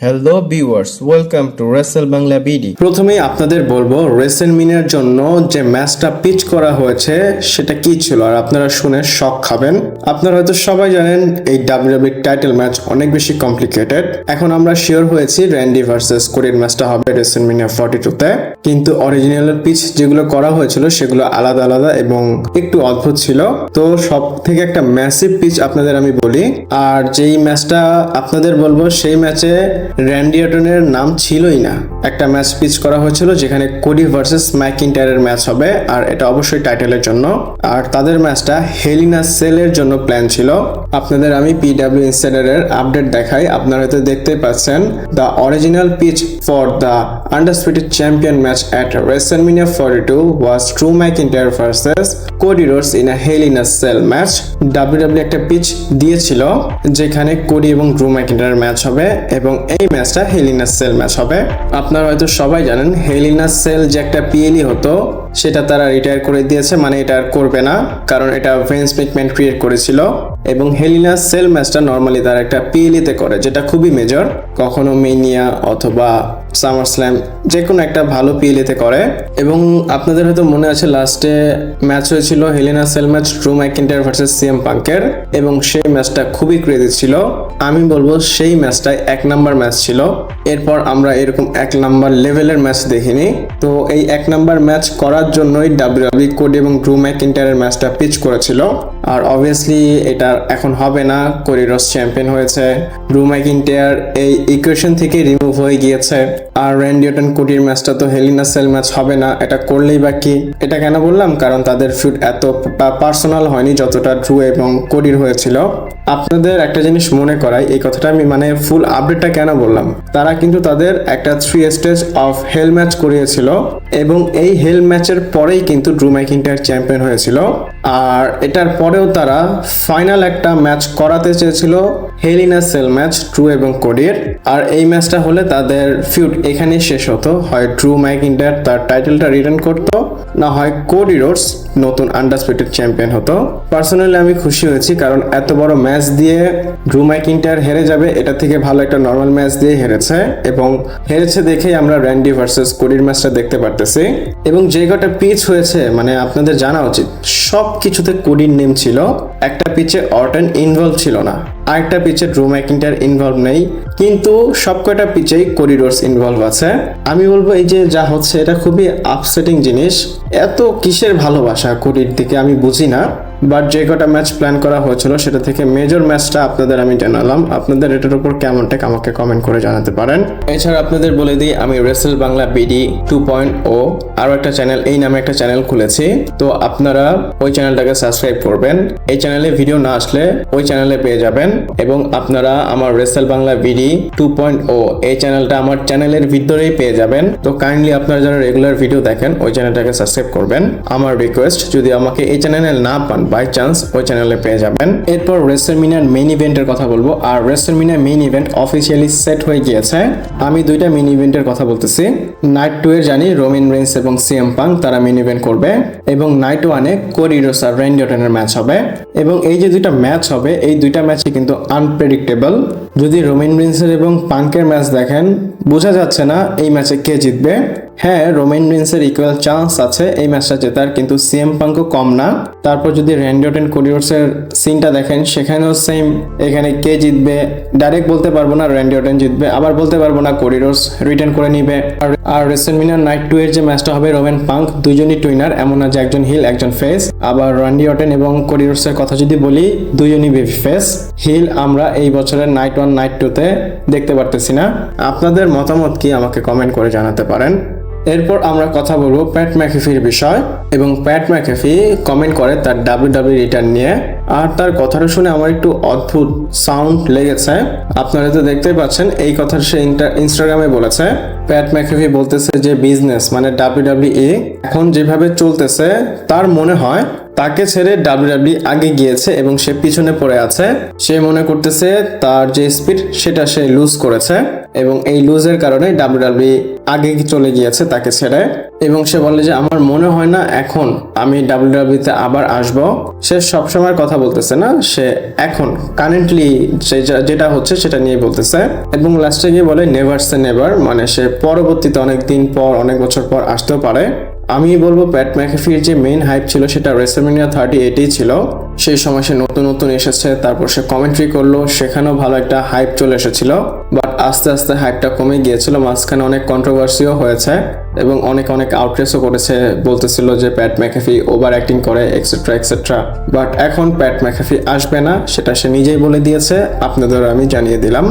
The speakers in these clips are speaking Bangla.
Hello viewers, welcome to Rachel Bangla BD. প্রথমেই আপনাদের বলবো রেসেলমিনিয়ার জন্য যে ম্যাচটা পিচ করা হয়েছে সেটা কি ছিল, আর আপনারা শুনে শক খাবেন। আপনারা হয়তো সবাই জানেন এই ডাব্লিউডাব্লিউ টাইটেল ম্যাচ অনেক বেশি কমপ্লিকেটেড। এখন আমরা শিওর হয়েছি র্যান্ডি ভার্সেস কোডির ম্যাচটা হবে রেসেলমিনিয়া 42-তে, কিন্তু অরিজিনালের পিচ যেগুলো করা হয়েছিল সেগুলো আলাদা আলাদা এবং একটু অদ্ভুত ছিল। তো সব থেকে একটা ম্যাসিভ পিচ আপনাদের আমি বলি, আর যেই ম্যাচটা আপনাদের বলবো সেই ম্যাচে র্যান্ডি অর্টনের নাম ছিলই না। একটা ম্যাচ পিচ করা হয়েছিল যেখানে কোডি ভার্সেস ম্যাকইন্টায়ারের ম্যাচ হবে, আর এটা অবশ্যই টাইটেলের জন্য। আর তাদের ম্যাচটা হেল ইন আ সেলের জন্য প্ল্যান ছিল। আপনাদের আমি পিডব্লিউ ইনসাইডারের আপডেট দেখাই, আপনারা হয়তো দেখতে পাচ্ছেন the original pitch for the undisputed champion match at WrestleMania 42 was Drew McIntyre versus Cody Rhodes in a Hell in a Cell match. WWE একটা পিচ দিয়েছিল যেখানে কোডি এবং ড্রু ম্যাকইন্টায়ার ম্যাচ হবে এবং এই ম্যাচটা হেল ইন আ সেল ম্যাচ হবে। আপনারা হয়তো সবাই জানেন হেল ইন আ সেল যে একটা পিএলই হতো সেটা তারা রিটায়ার করে দিয়েছে, মানে এটা আর করবে না, কারণ এটা ভিন্স ম্যাকম্যান ক্রিয়েট করেছিল। এবং হেল ইন আ সেল ম্যাচটা নর্মালি তারা একটা পিএলইতে করে, যেটা খুবই মেজর, কখনো মেনিয়া অথবা সামার স্ল্যাম যে কোনো একটা ভালো পিএলইতে করে। এবং আপনাদের হয়তো মনে আছে লাস্টে ম্যাচ হয়েছিল Hell in a Cell match Drew McIntyre versus CM পাঙ্কের, এবং সেই ম্যাচটা খুবই ক্রেজি ছিল। আমি বলবো সেই ম্যাচটাই 1 নাম্বার ম্যাচ ছিল। এরপর আমরা এরকম 1 নাম্বার লেভেলের ম্যাচ দেখিনি। তো এই 1 নাম্বার ম্যাচ করার জন্যই ডাব্লিউডাব্লিউ কোডি এবং ড্রু ম্যাকইন্টায়ারের ম্যাচটা পিচ করেছিল। আর অবভিয়াসলি এটা এখন হবে না, কোডি রোডস চ্যাম্পিয়ন হয়েছে, ড্রু ম্যাকইন্টায়ার এই ইকুয়েশন থেকে রিমুভ হয়ে গিয়েছে। আর র্যান্ডি অর্টন কোডির ম্যাচটা তো হেল ইন আ সেল ম্যাচ হবে না, এটা করলেই বা কি। এটা কেন বললাম, কারণ তাদের ফিউড এত পার্সোনাল হয়নি যতটা ড্রু এবং কোডির হয়েছিল। আপনাদের একটা জিনিস মনে করাই, এই কথাটা আমি মানে ফুল আপডেটটা কেন বললাম, তারা কিন্তু তাদের একটা 3 স্টেজ অফ হেল ম্যাচ করিয়েছিল এবং এই হেল ম্যাচের পরেই কিন্তু ড্রু ম্যাকইন্টায়ার চ্যাম্পিয়ন হয়েছিল। আর এটার পরেও তারা ফাইনাল একটা ম্যাচ করাতে চেয়েছিল হেল ইন আ সেল ম্যাচ ড্রু এবং কোডির। আর এই ম্যাচটা হলে তাদের ফিউড এখানেই শেষ হতো, হয় ড্রু ম্যাকইন্টায়ার তার টাইটেলটা রিটার্ন করতো, না হয় কোডি রোডস নতুন আন্ডারস্পিটেড চ্যাম্পিয়ন হতো। পার্সোনালি আমি খুশি হয়েছি, কারণ এত বড় ম্যাচ দিয়ে ড্রু ম্যাকইন্টায়ার হেরে যাবে এটা থেকে ভালো একটা নর্মাল ম্যাচ দিয়ে হেরেছে, এবং হেরেছে দেখেই আমরা র্যান্ডি ভার্সেস কোডির ম্যাচটা দেখতে পারতেছি। এবং যে কটা পিচ হয়েছে মানে আপনাদের জানা উচিত সব কিছুতে কোডির নেম ছিল। একটা পিচে অর্টন ইনভলভ ছিল না, আরেকটা পিচে ড্রু ম্যাকইন্টায়ার ইনভলভ নেই, কিন্তু সবকটা পিচেই কোডি রোডস ইনভলভ আছে। আমি বলবো এই যে যা হচ্ছে এটা খুবই আপসেটিং জিনিস। এত কিসের ভালোবাসা কোডির দিকে আমি বুঝি না। বাট যে কটা ম্যাচ প্ল্যান করা হয়েছিল সেটা থেকে মেজর ম্যাচটা আপনাদের আমি জানালাম। আপনাদের এটার উপর কেমন টেক আমাকে কমেন্ট করে জানাতে পারেন। এছাড়া আপনাদের বলে দিই, আমি রেসেল বাংলা বিডি 2.0 আরো একটা চ্যানেল, এই নামে একটা চ্যানেল খুলেছি। তো আপনারা ওই চ্যানেলটাকে সাবস্ক্রাইব করবেন। এই চ্যানেলে ভিডিও না আসলে ওই চ্যানেলে পেয়ে যাবেন। এবং আপনারা আমার রেসেল বাংলা বিডি 2.0 এই চ্যানেলটা আমার চ্যানেলের ভিতরেই পেয়ে যাবেন। তো কাইন্ডলি আপনারা যারা রেগুলার ভিডিও দেখেন ওই চ্যানেলটাকে সাবস্ক্রাইব করবেন। আমার রিকোয়েস্ট, যদি আমাকে এই চ্যানেলে না পান বাই চান্স ওই চ্যানেলে পেয়ে যাবেন। এরপর রেসেলমিনিয়ার মেইন ইভেন্টের কথা বলবো। আর রেসেলমিনিয়ার মেইন ইভেন্ট অফিসিয়ালি সেট হয়ে গিয়েছে। আমি দুইটা মেইন ইভেন্টের কথা বলতেছি। নাইট 2 এর জানি রোমান রেইন্স এবং সিএম পাঙ্ক তারা মেইন ইভেন্ট করবে, এবং নাইট 1 এ কোডি রোডস আর র্যান্ডি অর্টনের ম্যাচ হবে। এবং এই যে দুইটা ম্যাচ হবে, এই দুইটা ম্যাচই কিন্তু আনপ্রেডিক্টেবল। যদি রোমান রেইন্সের এবং পাঙ্কের ম্যাচ দেখেন বোঝা যাচ্ছে না এই ম্যাচে কে জিতবে। হ্যাঁ, রোমান রেইন্সের ইকুয়াল চান্স আছে এই ম্যাচটা জেতার, কিন্তু সিএম পাঙ্কও কম না। তারপর যদি র্যান্ডি অর্টন কোডি রোডসের সিনটা দেখেন সেখানেও সেম। এখানে কে জিতবে ডাইরেক্ট বলতে পারবো না, র্যান্ডি অর্টন জিতবে, আবার বলতে পারবো না কোডি রোডস রিটার্ন করে নিবে। আর রেসেলমিনিয়ার নাইট 2 এর যে ম্যাচটা হবে রোমান পাঙ্ক দুইজনই টুইনার, এমন না যে একজন হিল একজন ফেস। আবার র্যান্ডি অর্টন এবং কোডি রোডসের কথা যদি বলি, দুইজনই বেবি ফেস। হিল আমরা এই বছরের নাইট 1 নাইট 2 তে দেখতে পারতেছি না। আপনাদের মতামত কি আমাকে কমেন্ট করে জানাতে পারেন। এরপর আমরা কথা বলবো প্যাট ম্যাকেফির বিষয়। এবং প্যাট ম্যাকেফি কমেন্ট করে তার ডাব্লিউডাব্লিউ রিটার্ন নিয়ে, আর তার কথাটা শুনে আমার একটু অদ্ভুত সাউন্ড লেগেছে। আপনারা তো দেখতেই পাচ্ছেন এই কথা সে ইনস্টাগ্রামে বলেছে। প্যাট ম্যাকেফি বলতেছে যে বিজনেস মানে ডাব্লিউডাব্লিউ এখন যেভাবে চলতেছে তার মনে হয় তাকে ছেড়ে ডাব্লিউডাব্লিউ আগে গিয়েছে এবং সে পিছনে পড়ে আছে। সে মনে করতেছে তার যে স্পিড সেটা সে লুজ করেছে এবং এই লুজের কারণে ডাব্লিউডাব্লিউ আগে চলে গিয়েছে তাকে ছেড়ে। এবং সে বলে যে আমার মনে হয় না এখন আমি ডাব্লিউডাব্লিউতে আবার আসব। সে সবসময় কথা বলতেছে না, সে এখন কারেন্টলি যেটা হচ্ছে সেটা নিয়ে বলতেছে। এবং লাস্টে গিয়ে বলে নেভার সে নেভার, মানে সে পরবর্তীতে অনেক দিন পর অনেক বছর পর আসতেও পারে। আমি বলবো প্যাট ম্যাকাফির যে মেইন হাইপ ছিল সেটা রেসলম্যানিয়া 38-এই ছিল। সেই সময় সে নতুন এসেছে, তারপর সে কমেন্ট্রি করলো, সেখানেও ভালো একটা হাইপ চলে এসেছিল। বাট আস্তে আস্তে হাইপটা কমে গিয়েছিল, মাঝখানে অনেক কন্ট্রোভার্সিও হয়েছে এবং অনেক আউটরেসও করেছে, বলতেছিল যে প্যাট ম্যাকাফি ওভার অ্যাক্টিং করে এক্সেট্রা। বাট এখন প্যাট ম্যাকাফি আসবে না, সেটা সে নিজেই বলে দিয়েছে, আপনাদের আমি জানিয়ে দিলাম।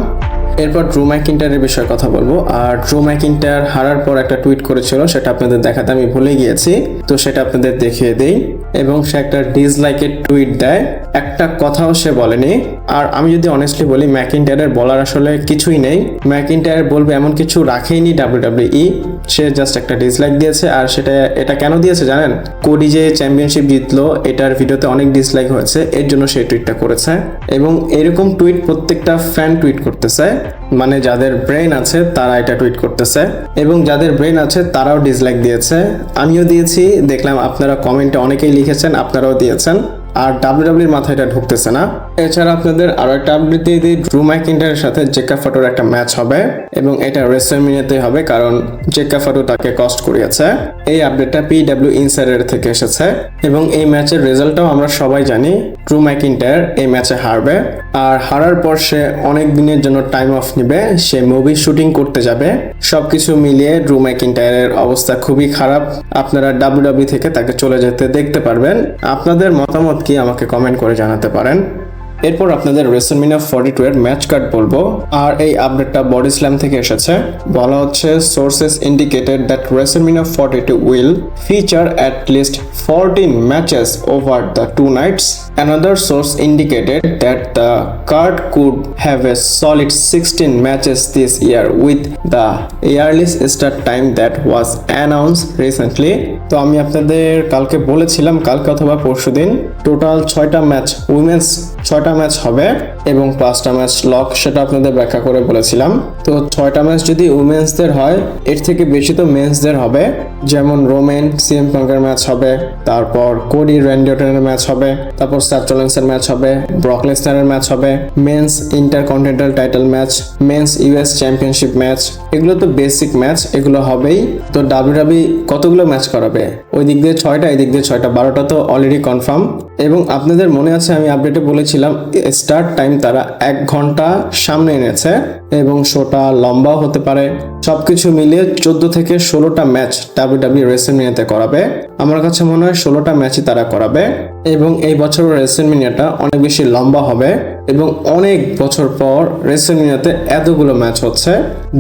এরপর ড্রু ম্যাকিন্টায়ারের বিষয়ে কথা বলবো। আর ড্রু ম্যাকিন্টায়ার হারার পর একটা টুইট করেছিল, সেটা আপনাদের দেখাতে আমি ভুলে গিয়েছি, তো সেটা আপনাদের দেখিয়ে দেই। এবং সে একটা ডিসলাইকের টুইট দেয়, একটা কথাও সে বলেনি। আর আমি যদি অনেস্টলি বলি, ম্যাকিন্টায়ারের বলার আসলে কিছুই নেই। ম্যাকিন্টায়ার বলবে এমন কিছু রাখেইনি ডাব্লিউডাব্লিউই, সে জাস্ট একটা ডিসলাইক দিয়েছে। আর এটা কেন দিয়েছে জানেন? কোডি যে চ্যাম্পিয়নশিপ জিতলো এটার ভিডিওতে অনেক ডিসলাইক হয়েছে, এর জন্য সে টুইটটা করেছে। এবং এরকম টুইট প্রত্যেকটা ফ্যান টুইট করতেছে, মানে যাদের ব্রেন আছে তারা এটা টুইট করতেছে এবং যাদের ব্রেন আছে তারাও ডিসলাইক দিয়েছে, আমিও দিয়েছি, দেখলাম আপনারা কমেন্টে অনেকেই লিখেছেন, আপনারাও দিয়েছেন। আর ডাব্লিউডাব্লিউর মাথায় এটা ঢুকতেছে না। এছাড়া আপনাদের আরো একটা আপডেট দিয়ে দিই, ড্রু ম্যাকিন্টায়ারের সাথে জেকা ফাটোর একটা ম্যাচ হবে এবং এটা রেসলম্যানিয়াতে হবে, কারণ জেকা ফাটো তাকে কস্ট করিয়েছে। এই আপডেটটা PW ইনসাইডার থেকে এসেছে এবং এই ম্যাচের রেজাল্টটাও আমরা সবাই জানি, ড্রু ম্যাকিন্টায়ার এই ম্যাচে হারবে। আর হারার পর সে অনেক দিনের জন্য টাইম অফ নিবে, সে মুভি শুটিং করতে যাবে। সবকিছু মিলিয়ে ড্রু ম্যাকিন্টায়ারের অবস্থা খুবই খারাপ, আপনারা ডাব্লিউডাব্লিউ থেকে তাকে চলে যেতে দেখতে পারবেন। আপনাদের মতামত কি আমাকে কমেন্ট করে জানাতে পারেন। এরপর আপনাদের রেসলম্যানিয়া 42 এর ম্যাচ কার্ড বলবো। আর এই আপডেটটা বডি স্ল্যাম থেকে এসেছে, বলা হচ্ছে sources indicated that WrestleMania 42 will feature at least 14 matches over the 2 nights. Another source indicated that the card could have a solid 16 matches this year with the earliest start time that was announced recently. তো আমি আপনাদের কালকে বলেছিলাম, কালকে অথবা পরশুদিন, টোটাল 6টা ম্যাচ উইমেন্স 6টা ম্যাচ হবে এবং 5টা ম্যাচ লক, সেটা আপনাদের ব্যাখ্যা করে বলেছিলাম। তো 6টা ম্যাচ যদি উইমেন্সদের হয়, এর থেকে বেশি তো মেন্সদের হবে, যেমন রোমান CM পাঙ্কের ম্যাচ হবে, তারপর কোডি র্যান্ডি অর্টনের ম্যাচ হবে, তারপর সেথ রলিন্সের ম্যাচ হবে, ব্রক লেসনারের ম্যাচ হবে, men's intercontinental title match, men's US championship match, এগুলো তো বেসিক ম্যাচ, এগুলো হবেই। তো ডাব্লিউডাব্লিউ কতগুলো ম্যাচ করাবে? ওই দিক দিয়ে 6টা, এই দিক দিয়ে 6টা, 12টা তো অলরেডি কনফার্ম। এবং আপনাদের মনে আছে আমি আপডেটে বলেছিলাম স্টার্ট টাইম তারা 1 ঘন্টা সামনে এনেছে এবং শোটা লম্বাও হতে পারে। সবকিছু মিলিয়ে 14 থেকে 16টা ম্যাচ ডাব্লিউডাব্লিউ রেসলম্যানিয়াতে করাবে। আমার কাছে মনে হয় 16টা ম্যাচই তারা করাবে এবং এই বছরের রেসলম্যানিয়াটা অনেক বেশি লম্বা হবে এবং অনেক বছর পর রেসলম্যানিয়াতে এতগুলো ম্যাচ হচ্ছে।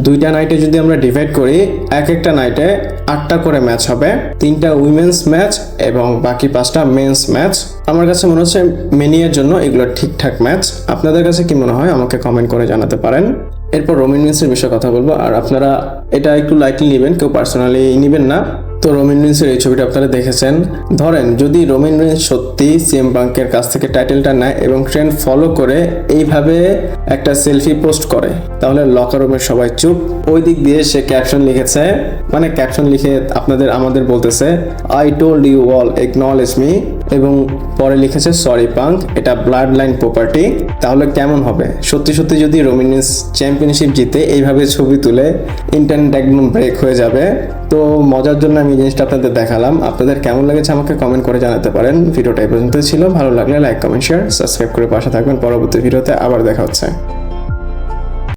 2টা নাইটে যদি আমরা ডিভাইড করি, এক একটা নাইটে 8টা করে ম্যাচ হবে, 3টা উইমেন্স ম্যাচ এবং বাকি 5টা মেন্স ম্যাচ। আমার কাছে মনে হচ্ছে মেনিয়ার জন্য এগুলো ঠিকঠাক ম্যাচ। আপনাদের কাছে কি মনে হয় আমাকে কমেন্ট করে জানাতে পারেন। এরপর রোমান রিন্সের বিষয়ে কথা বলবো, আর আপনারা এটা একটু লাইটলি নেবেন, কেউ পার্সোনালি নেবেন না। তো রোমান রিন্সের এই ছবিটা আপনারা দেখেছেন, ধরেন যদি রোমান রিন্স সত্যি CM পাঙ্কের কাছ থেকে টাইটেলটা নেয় এবং ট্রেন্ড ফলো করে এইভাবে একটা সেলফি পোস্ট করে, তাহলে লকার রুমের সবাই চুপ। ওই দিক দিয়ে সে ক্যাপশন লিখেছে, মানে ক্যাপশন লিখে আমাদের বলতেছে I told you all acknowledge me, এবং পরে লিখেছে সরি পাঙ্ক, এটা ব্লাড লাইন প্রপার্টি। তাহলে কেমন হবে? সত্যি যদি রোমান রিন্স চ্যাম্পিয়নশিপ জিতে এইভাবে ছবি তুলে, ইন্টারনেট একদম ব্রেক হয়ে যাবে। তো মজার জন্য আমি এই জিনিসটা আপনাদের দেখালাম। আপনাদের কেমন লেগেছে আমাকে কমেন্ট করে জানাতে পারেন। ভিডিওটা এই পর্যন্ত ছিল, ভালো লাগলে লাইক, কমেন্ট, শেয়ার, সাবস্ক্রাইব করে পাশে থাকবেন। পরবর্তী ভিডিওতে আবার দেখা হচ্ছে।